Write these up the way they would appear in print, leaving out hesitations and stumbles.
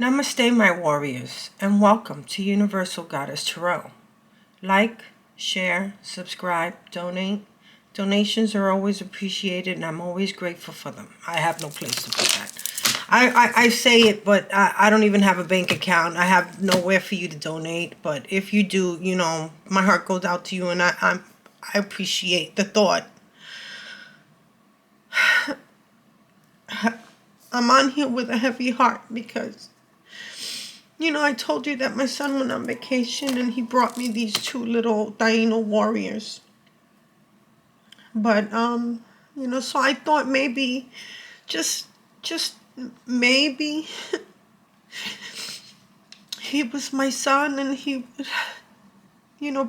Namaste, my warriors, and welcome to Universal Goddess Tarot. Like, share, subscribe, donate. Donations are always appreciated, and I'm always grateful for them. I have no place to put that. I say it, but I don't even have a bank account. I have nowhere for you to donate. But if you do, my heart goes out to you, and I appreciate the thought. I'm on here with a heavy heart because I told you that my son went on vacation and he brought me these two little Taino warriors. But, so I thought maybe, just maybe, he was my son and he,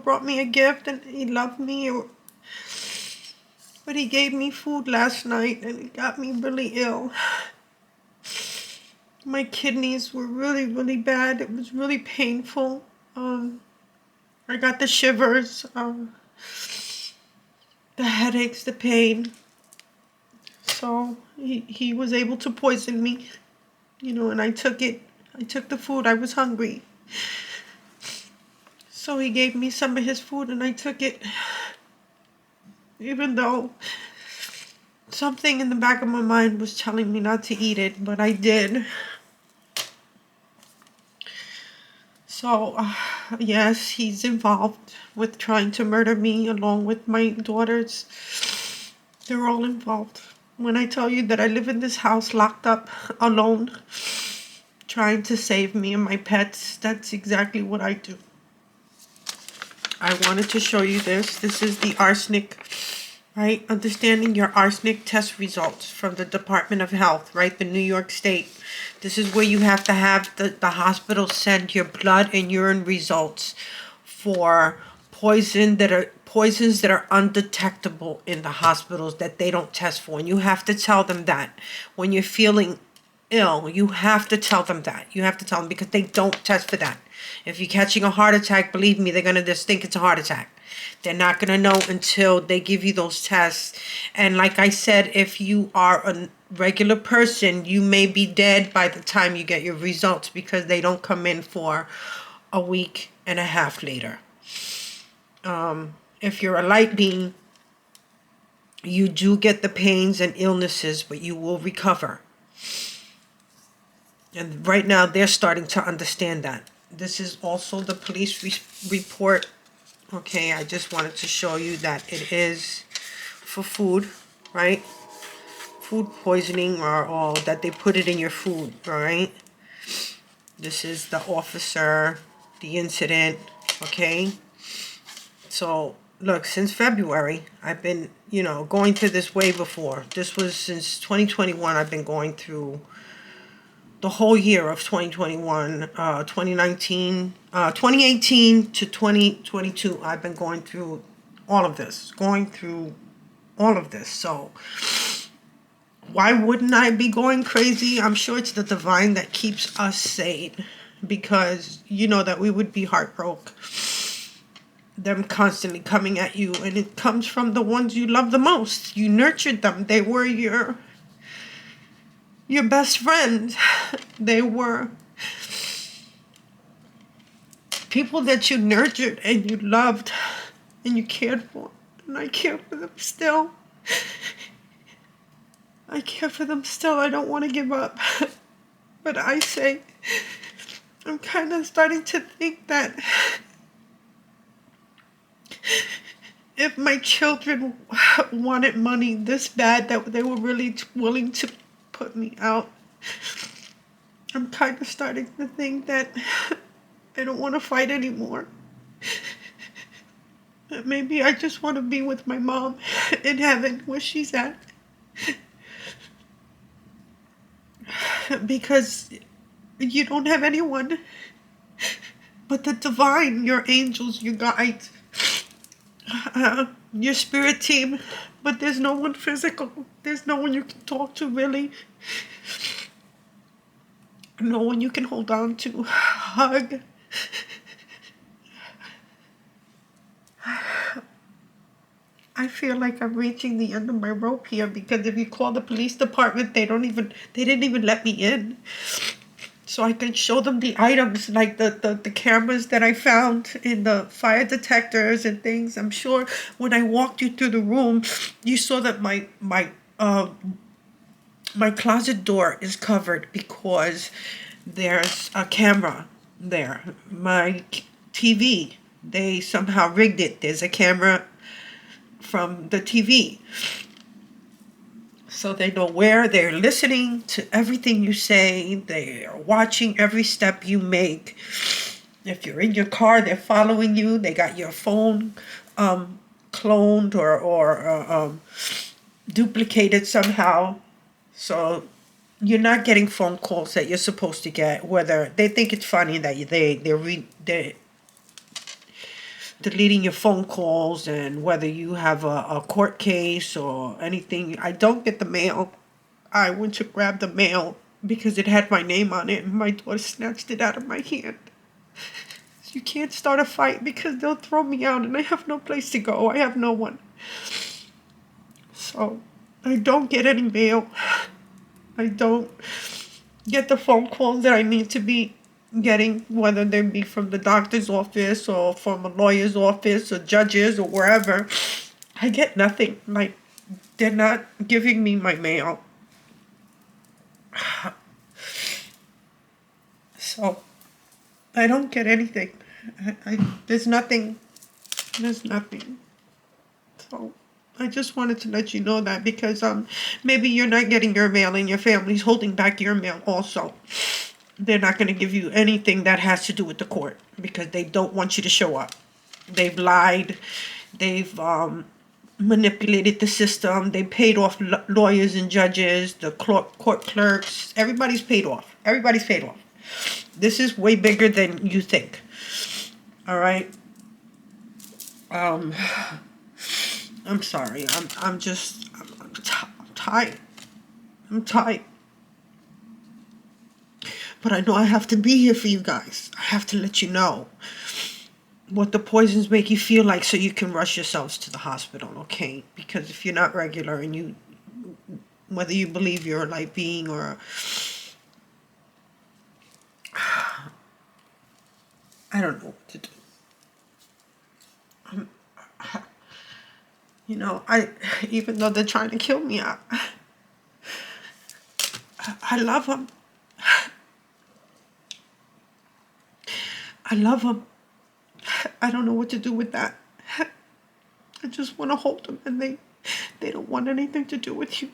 brought me a gift and he loved me. But he gave me food last night and it got me really ill. My kidneys were really, really bad. It was really painful. I got the shivers, the headaches, the pain. So he was able to poison me, and I took it. I took the food. I was hungry. So he gave me some of his food and I took it. Even though something in the back of my mind was telling me not to eat it, but I did. So, yes, he's involved with trying to murder me along with my daughters. They're all involved. When I tell you that I live in this house locked up, alone, trying to save me and my pets, that's exactly what I do. I wanted to show you this. This is the arsenic, right? Understanding your arsenic test results from the Department of Health, right? The New York State. This is where you have to have the hospital send your blood and urine results for poisons that are undetectable in the hospitals that they don't test for. And you have to tell them that when you're feeling ill, you have to tell them that. You have to tell them because they don't test for that. If you're catching a heart attack, believe me, they're going to just think it's a heart attack. They're not going to know until they give you those tests. And like I said, if you are a regular person, you may be dead by the time you get your results because they don't come in for a week and a half later. If you're a light being, you do get the pains and illnesses, but you will recover. And right now, they're starting to understand that. This is also the police report. Okay, I just wanted to show you that it is for food, right? Food poisoning or that they put it in your food, all right? This is the officer, the incident, okay? So, look, since February, I've been, going through this way before. This was since 2021, I've been going through the whole year of 2021, 2019, 2018 to 2022, I've been going through all of this. So why wouldn't I be going crazy? I'm sure it's the divine that keeps us sane because you know that we would be heartbroken. Them constantly coming at you, and it comes from the ones you love the most. You nurtured them. They were your best friend. They were people that you nurtured and you loved and you cared for. And I care for them still. I care for them still. I don't want to give up. But I say, I'm kind of starting to think that if my children wanted money this bad that they were really willing to put me out, I'm kind of starting to think that I don't want to fight anymore. Maybe I just want to be with my mom in heaven where she's at. Because you don't have anyone but the divine, your angels, your guides, your spirit team. But there's no one physical. There's no one you can talk to really. No one you can hold on to, hug. I feel like I'm reaching the end of my rope here because if you call the police department, they didn't even let me in. so I can show them the items, like the cameras that I found in the fire detectors and things. I'm sure when I walked you through the room, you saw that my closet door is covered because there's a camera there. My TV, they somehow rigged it. There's a camera from the TV. So they know where they're listening to everything you say. They are watching every step you make. If you're in your car, they're following you. They got your phone cloned or duplicated somehow. So you're not getting phone calls that you're supposed to get. Whether they think it's funny that they're deleting your phone calls, and whether you have a court case or anything. I don't get the mail. I went to grab the mail because it had my name on it, and my daughter snatched it out of my hand. You can't start a fight because they'll throw me out and I have no place to go. I have no one. So I don't get any mail. I don't get the phone calls that I need to be getting, whether they be from the doctor's office or from a lawyer's office or judges or wherever. I get nothing. Like, they're not giving me my mail. So I don't get anything. There's nothing. There's nothing. So I just wanted to let you know that because maybe you're not getting your mail and your family's holding back your mail also. They're not going to give you anything that has to do with the court because they don't want you to show up. They've lied. They've manipulated the system. They paid off lawyers and judges, the court clerks. Everybody's paid off. Everybody's paid off. This is way bigger than you think. All right. I'm sorry. I'm tired. I'm tired. But I know I have to be here for you guys. I have to let you know what the poisons make you feel like so you can rush yourselves to the hospital, okay? Because if you're not regular and you, whether you believe you're a light being or I don't know what to do. You know, even though they're trying to kill me, I love them. I love them. I don't know what to do with that. I just want to hold them, and they don't want anything to do with you.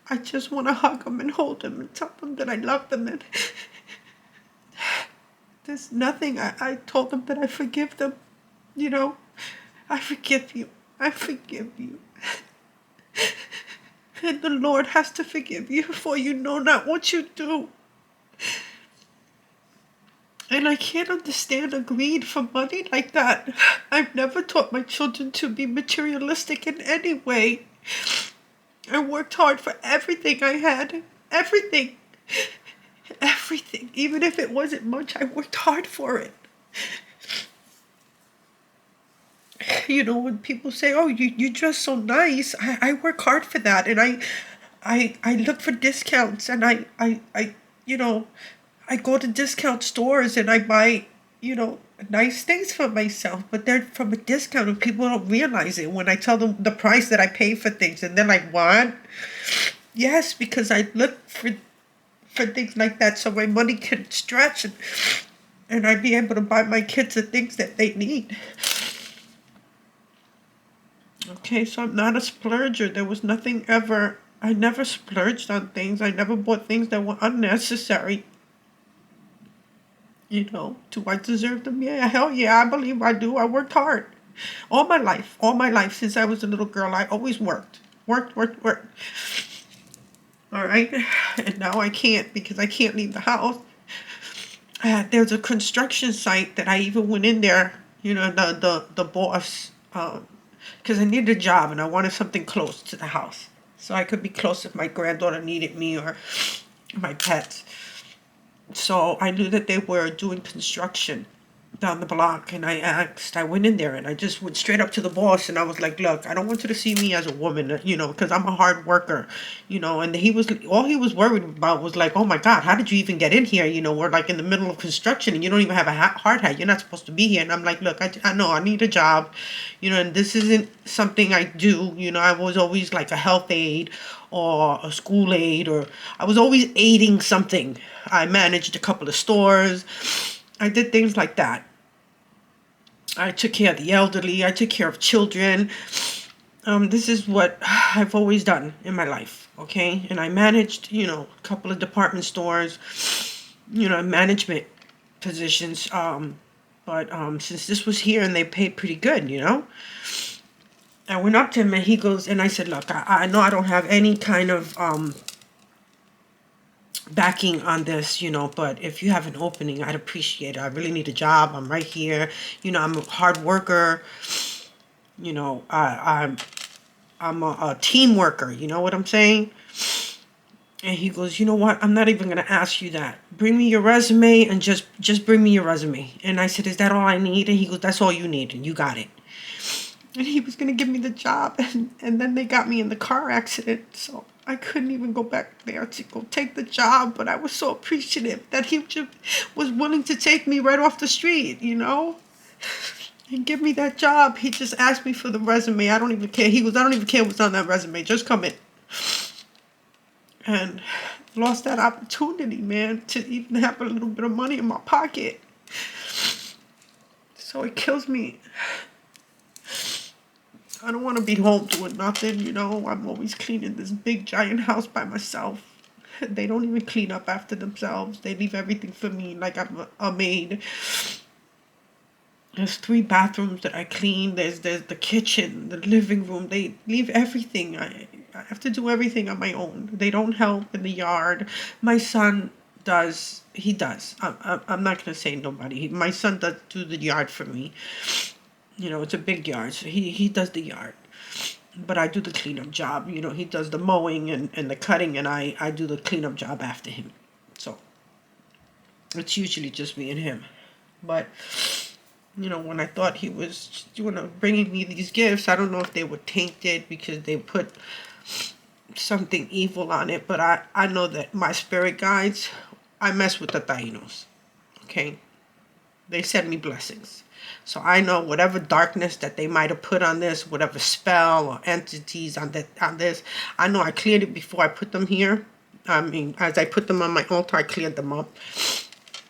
I just want to hug them and hold them and tell them that I love them. And there's nothing. I told them that I forgive them. You know, I forgive you. I forgive you. And the Lord has to forgive you, for you know not what you do. And I can't understand a greed for money like that. I've never taught my children to be materialistic in any way. I worked hard for everything I had. Everything. Everything. Even if it wasn't much, I worked hard for it. You know, when people say, oh, you dress so nice, I work hard for that. And I look for discounts, and I you know, I go to discount stores and I buy, you know, nice things for myself, but they're from a discount and people don't realize it when I tell them the price that I pay for things, and they're like, what? Yes, because I look for things like that so my money can stretch and I be able to buy my kids the things that they need. Okay, so I'm not a splurger. There was nothing ever, I never splurged on things. I never bought things that were unnecessary. You know, do I deserve them? Yeah, hell yeah, I believe I do. I worked hard. All my life, since I was a little girl, I always worked. Worked. All right? And now I can't because I can't leave the house. There's a construction site that I even went in there, you know, the boss, because I needed a job and I wanted something close to the house. So I could be close if my granddaughter needed me or my pets. So I knew that they were doing construction. down the block, and I went in there and I just went straight up to the boss and I was like, look, I don't want you to see me as a woman, because I'm a hard worker, and all he was worried about was like, oh my God, how did you even get in here? We're like in the middle of construction and you don't even have a hard hat. You're not supposed to be here. And I'm like, look, I know I need a job, and this isn't something I do. I was always like a health aide or a school aide, or I was always aiding something. I managed a couple of stores. I did things like that. I took care of the elderly. I took care of children. This is what I've always done in my life. Okay. And I managed, a couple of department stores, management positions. But since this was here and they paid pretty good. I went up to him and he goes, and I said, look, I know I don't have any kind of backing on this, but if you have an opening, I'd appreciate it. I really need a job. I'm right here. I'm a hard worker. I'm a team worker. You know what I'm saying? And he goes, you know what? I'm not even going to ask you that. Bring me your resume and just bring me your resume. And I said, is that all I need? And he goes, that's all you need. And you got it. And he was going to give me the job. And then they got me in the car accident. So I couldn't even go back there to go take the job. But I was so appreciative that he just was willing to take me right off the street, and give me that job. He just asked me for the resume. I don't even care. He goes, I don't even care what's on that resume. Just come in. And lost that opportunity, man, to even have a little bit of money in my pocket. So it kills me. I don't want to be home doing nothing, I'm always cleaning this big giant house by myself. They don't even clean up after themselves. They leave everything for me like I'm a maid. There's 3 bathrooms that I clean. There's the kitchen, the living room. They leave everything. I have to do everything on my own. They don't help in the yard. My son does. He does. I'm not going to say nobody. My son does do the yard for me. It's a big yard, so he does the yard. But I do the cleanup job. He does the mowing and the cutting, and I do the cleanup job after him. So it's usually just me and him. But when I thought he was, bringing me these gifts, I don't know if they were tainted because they put something evil on it, but I know that my spirit guides, I mess with the Tainos, okay? They send me blessings. So I know whatever darkness that they might have put on this, whatever spell or entities on this, I know I cleared it before I put them here. I mean, as I put them on my altar, I cleared them up.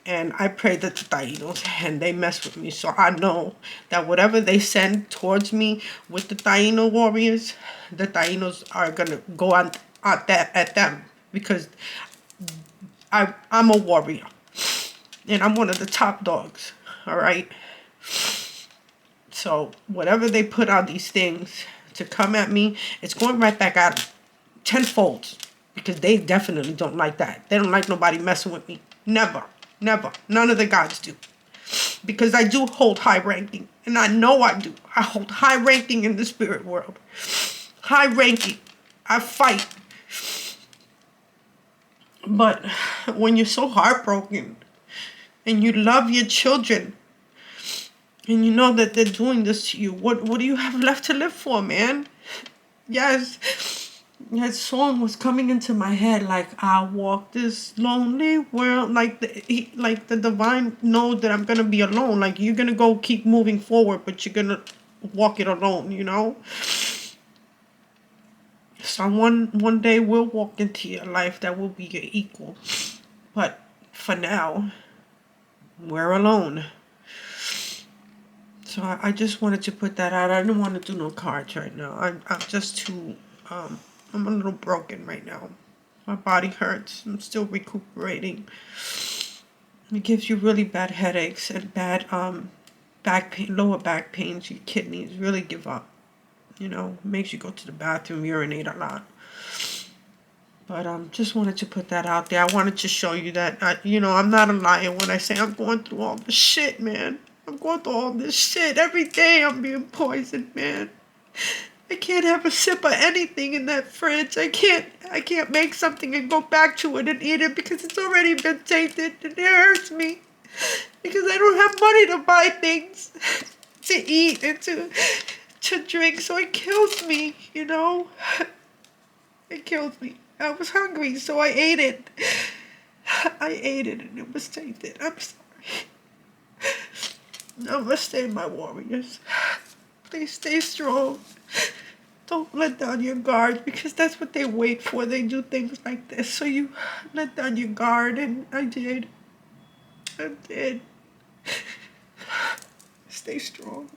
And I pray that the Tainos, and they mess with me. So I know that whatever they send towards me with the Taino warriors, the Tainos are going to go on at them. Because I'm a warrior. And I'm one of the top dogs. All right? So whatever they put on these things to come at me, it's going right back at them. Tenfold. Because they definitely don't like that. They don't like nobody messing with me. Never. Never. None of the gods do. Because I do hold high ranking. And I know I do. I hold high ranking in the spirit world. High ranking. I fight. But when you're so heartbroken and you love your children and you know that they're doing this to you, what do you have left to live for, man? Yes. That song was coming into my head, like I walk this lonely world, like the divine know that I'm gonna be alone. Like you're gonna go keep moving forward, but you're gonna walk it alone. Someone day will walk into your life that will be your equal, but for now, we're alone. So I just wanted to put that out. I don't want to do no cards right now. I'm just too I'm a little broken right now. My body hurts. I'm still recuperating. It gives you really bad headaches and bad back pain, lower back pains. Your kidneys really give up. Makes you go to the bathroom, urinate a lot. But just wanted to put that out there. I wanted to show you that I'm not a liar when I say I'm going through all this shit, man. I'm going through all this shit every day. I'm being poisoned, man. I can't have a sip of anything in that fridge. I can't make something and go back to it and eat it because it's already been tainted and it hurts me. because I don't have money to buy things to eat and to drink. So it kills me, you know? It kills me. I was hungry, so I ate it. I ate it and it was tainted. I'm sorry. Namaste, my warriors. Please stay strong. Don't let down your guard, because that's what they wait for. They do things like this. So you let down your guard, and I did. I did. Stay strong.